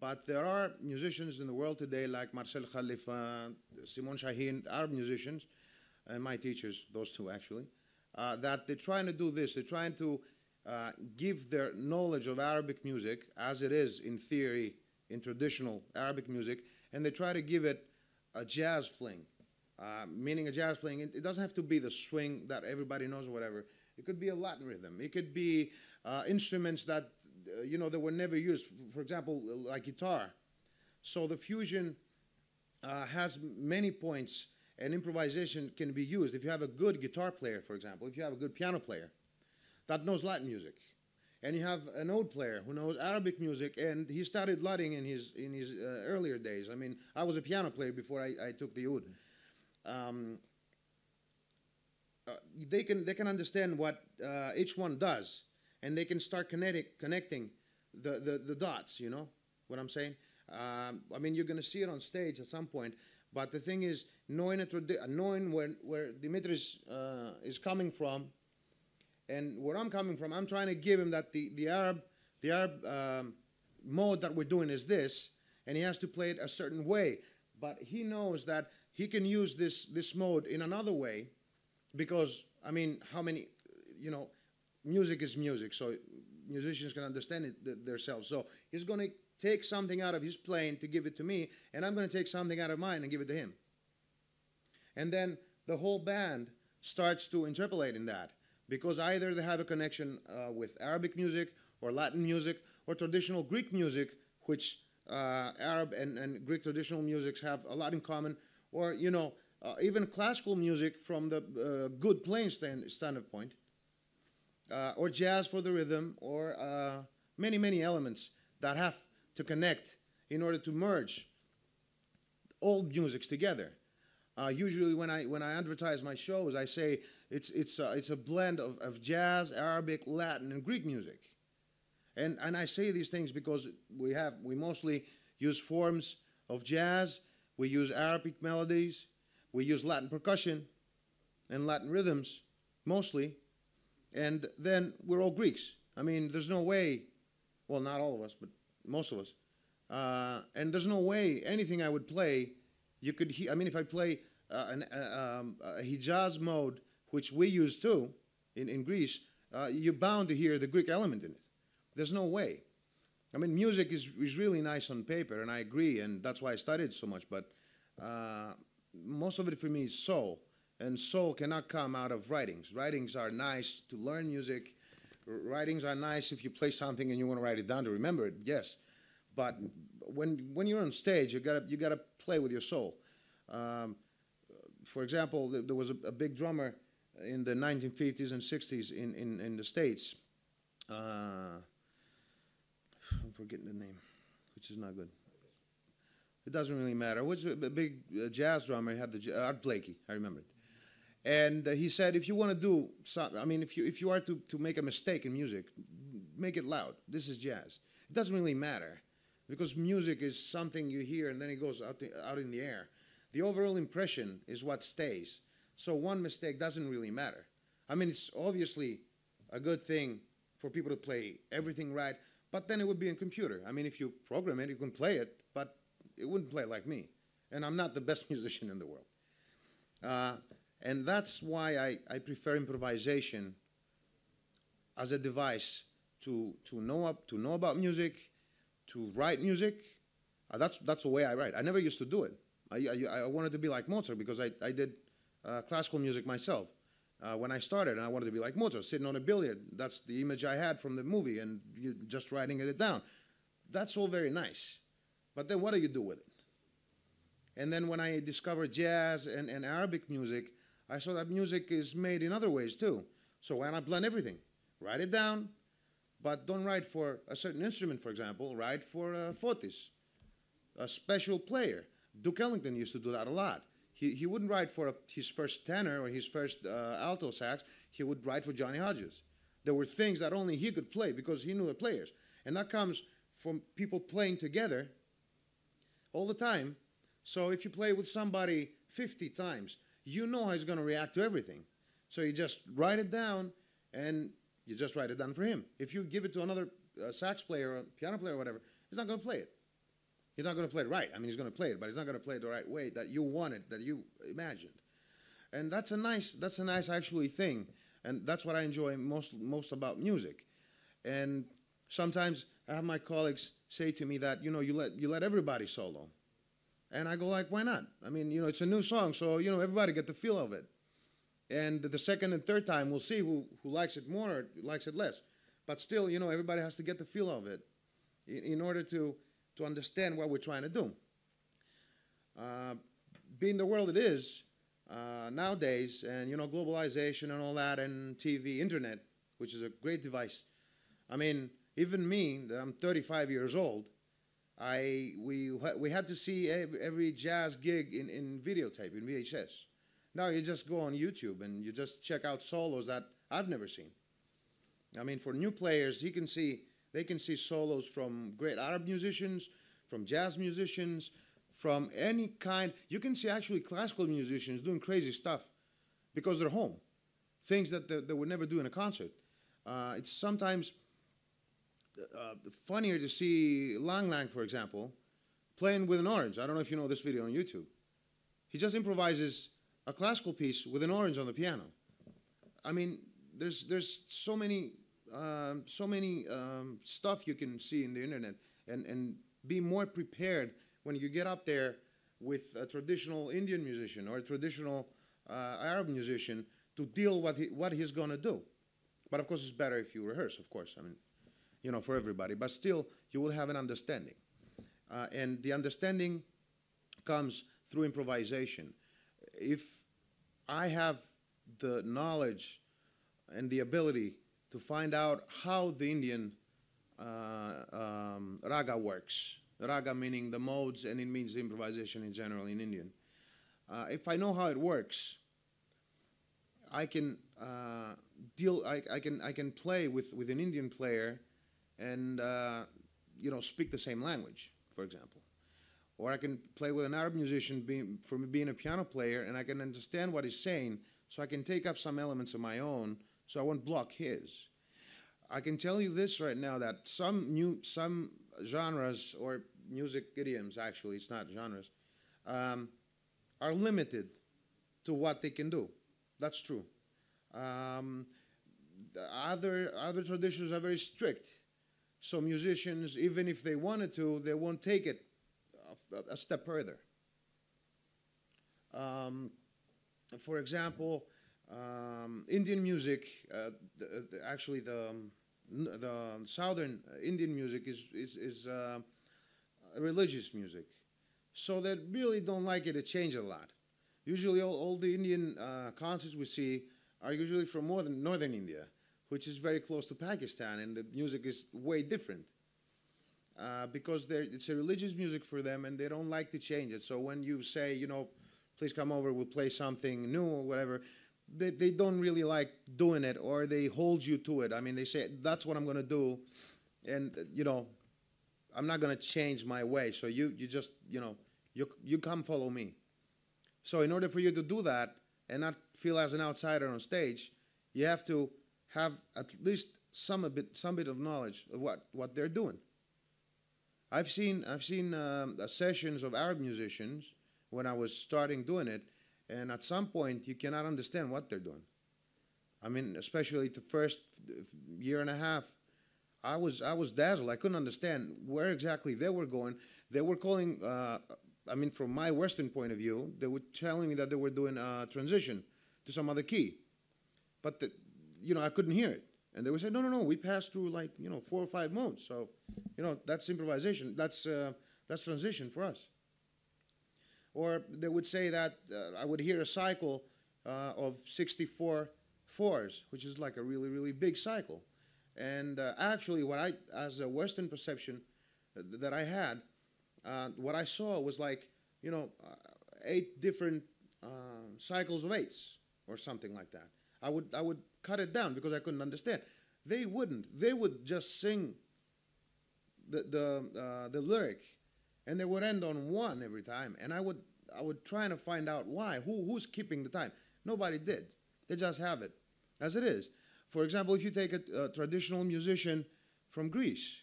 But there are musicians in the world today like Marcel Khalifa, Simon Shaheen, Arab musicians, and my teachers, those two actually, that they're trying to do this. They're trying to give their knowledge of Arabic music as it is in theory, in traditional Arabic music, and they try to give it a jazz fling. Meaning a jazz fling, it doesn't have to be the swing that everybody knows or whatever. It could be a Latin rhythm. It could be instruments that, that were never used. For example, like guitar. So the fusion has many points, and improvisation can be used. If you have a good guitar player, for example, if you have a good piano player that knows Latin music, and you have an oud player who knows Arabic music, and he started Latin in his earlier days. I mean, I was a piano player before I took the oud. They can understand what each one does, and they can start connecting the dots. You know what I'm saying? I mean, you're going to see it on stage at some point. But the thing is, knowing where Dimitris is coming from, and where I'm coming from, I'm trying to give him that the Arab mode that we're doing is this, and he has to play it a certain way. But he knows that he can use this mode in another way, because I mean, how many, music is music, so musicians can understand it themselves. So he's going to take something out of his playing to give it to me, and I'm going to take something out of mine and give it to him. And then the whole band starts to interpolate in that, because either they have a connection with Arabic music or Latin music or traditional Greek music, which Arab and Greek traditional musics have a lot in common, or even classical music from the good playing standpoint, or jazz for the rhythm, or many elements that have to connect in order to merge all musics together. Usually when I advertise my shows, I say it's a blend of jazz, Arabic, Latin, and Greek music. And I say these things because we mostly use forms of jazz, we use Arabic melodies, we use Latin percussion and Latin rhythms mostly, and then we're all Greeks. I mean, there's no way, well, not all of us, but most of us, and there's no way anything I would play, you could I mean, if I play a Hijaz mode, which we use too in Greece, you're bound to hear the Greek element in it. There's no way. I mean, music is really nice on paper, and I agree, and that's why I studied so much, but most of it for me is soul, and soul cannot come out of writings. Writings are nice to learn music. Writings are nice if you play something and you want to write it down to remember it, yes. But when you're on stage, you gotta play with your soul. For example, there was a big drummer in the 1950s and 60s in the States. I'm forgetting the name, which is not good. It doesn't really matter. What's a big jazz drummer? He had Art Blakey. I remember it. And he said, if you want to do something, I mean, if you are to make a mistake in music, make it loud. This is jazz. It doesn't really matter, because music is something you hear and then it goes out in the air. The overall impression is what stays. So one mistake doesn't really matter. I mean, it's obviously a good thing for people to play everything right, but then it would be a computer. I mean, if you program it, you can play it, but it wouldn't play like me. And I'm not the best musician in the world. And that's why I prefer improvisation as a device to know about music, to write music. That's the way I write. I never used to do it. I wanted to be like Mozart, because I did classical music myself when I started, and I wanted to be like Mozart, sitting on a billiard. That's the image I had from the movie, and just writing it down. That's all very nice. But then what do you do with it? And then when I discovered jazz and Arabic music, I saw that music is made in other ways too. So why not blend everything? Write it down, but don't write for a certain instrument, for example. Write for fortis, a special player. Duke Ellington used to do that a lot. He wouldn't write for his first tenor or his first alto sax. He would write for Johnny Hodges. There were things that only he could play because he knew the players. And that comes from people playing together all the time. So if you play with somebody 50 times, you know how he's going to react to everything. So you just write it down, and you just write it down for him. If you give it to another sax player or piano player or whatever, he's not going to play it. He's not going to play it right. I mean, he's going to play it, but he's not going to play it the right way that you wanted, that you imagined. And that's a nice actually thing, and that's what I enjoy most about music. And sometimes I have my colleagues say to me that, you let everybody solo, and I go like, why not? I mean, it's a new song, so everybody get the feel of it. And the second and third time, we'll see who likes it more or likes it less. But still, everybody has to get the feel of it in order to understand what we're trying to do. Being the world it is nowadays, and globalization and all that, and TV, internet, which is a great device. I mean, even me, that I'm 35 years old, we had to see every jazz gig in videotape, in VHS. Now you just go on YouTube and you just check out solos that I've never seen. I mean, for new players, they can see solos from great Arab musicians, from jazz musicians, from any kind. You can see actually classical musicians doing crazy stuff because they're home, things that they would never do in a concert. It's sometimes funnier to see Lang Lang, for example, playing with an orange. I don't know if you know this video on YouTube. He just improvises a classical piece with an orange on the piano. I mean, there's so many stuff you can see in the internet, and be more prepared when you get up there with a traditional Indian musician or a traditional Arab musician to deal with what he's going to do. But of course, it's better if you rehearse, of course. I mean, for everybody. But still, you will have an understanding. And the understanding comes through improvisation. If I have the knowledge and the ability to find out how the Indian raga works, raga meaning the modes, and it means improvisation in general in Indian. If I know how it works, I can I can play with an Indian player and speak the same language, for example. Or I can play with an Arab musician being a piano player, and I can understand what he's saying, so I can take up some elements of my own, so I won't block his. I can tell you this right now, that some genres, or music idioms, actually, it's not genres, are limited to what they can do. That's true. Other traditions are very strict. So musicians, even if they wanted to, they won't take it a step further. For example, Indian music, actually the southern Indian music is religious music. So they really don't like it to change a lot. Usually all the Indian concerts we see are usually from northern India, which is very close to Pakistan, and the music is way different. Because it's a religious music for them, and they don't like to change it. So when you say, please come over, we'll play something new or whatever, they don't really like doing it, or they hold you to it. I mean, they say, that's what I'm going to do, and, I'm not going to change my way. So you just, you come follow me. So in order for you to do that and not feel as an outsider on stage, you have to have at least some bit of knowledge of what they're doing. I've seen sessions of Arab musicians when I was starting doing it, and at some point you cannot understand what they're doing. I mean, especially the first year and a half, I was dazzled. I couldn't understand where exactly they were going. They were calling, from my Western point of view, they were telling me that they were doing a transition to some other key, but I couldn't hear it. And they would say, no, we passed through 4 or 5 modes. So, that's improvisation. That's transition for us. Or they would say that I would hear a cycle of 64 fours, which is like a really, really big cycle. And actually, as a Western perception that I had, what I saw was 8 different cycles of 8s or something like that. I would cut it down because I couldn't understand. They wouldn't. They would just sing the lyric, and they would end on 1 every time. And I would try to find out why. Who's keeping the time? Nobody did. They just have it as it is. For example, if you take a traditional musician from Greece,